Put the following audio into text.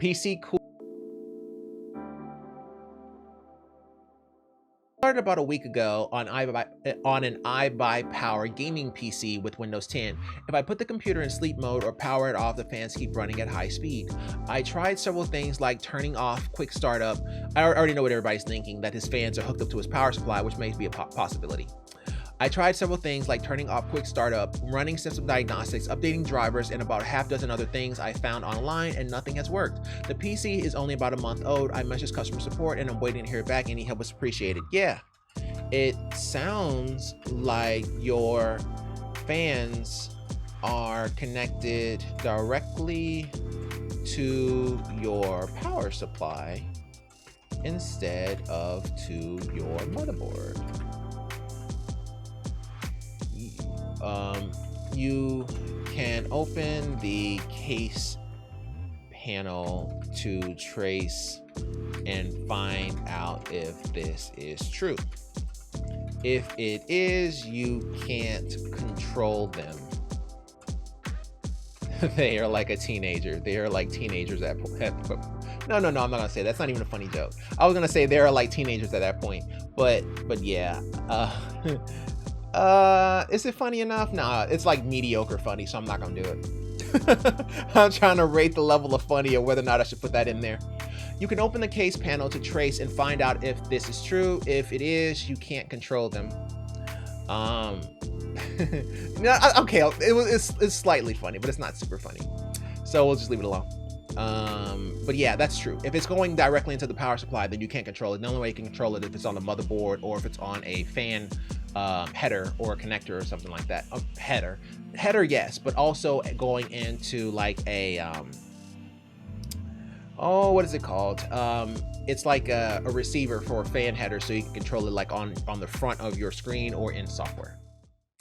PC cool. Started about a week ago on an iBuyPower gaming PC with Windows 10. If I put the computer in sleep mode or power it off, the fans keep running at high speed. I tried several things like turning off quick startup. I already know what everybody's thinking, that his fans are hooked up to his power supply, which may be a possibility. I tried several things like turning off quick startup, running system diagnostics, updating drivers, and about a half dozen other things I found online, and nothing has worked. The PC is only about a month old. I messaged customer support and I'm waiting to hear back. Any help is appreciated. Yeah, it sounds like your fans are connected directly to your power supply instead of to your motherboard. You can open the case panel to trace and find out if this is true. If it is, you can't control them. They are like a teenager. They are like teenagers at no, I'm not gonna say that. That's not even a funny joke. I was gonna say they are like teenagers at that point, but yeah. Is it funny enough? Nah, it's like mediocre funny, so I'm not gonna do it. I'm trying to rate the level of funny or whether or not I should put that in there. You can open the case panel to trace and find out if this is true. If it is, you can't control them. Okay, it's slightly funny, but it's not super funny. So we'll just leave it alone. But yeah, that's true. If it's going directly into the power supply, then you can't control it. The only way you can control it is if it's on the motherboard or if it's on a fan header or a connector or something like that. Header, yes, but also going into like a what is it called? It's like a receiver for a fan header, so you can control it like on the front of your screen or in software.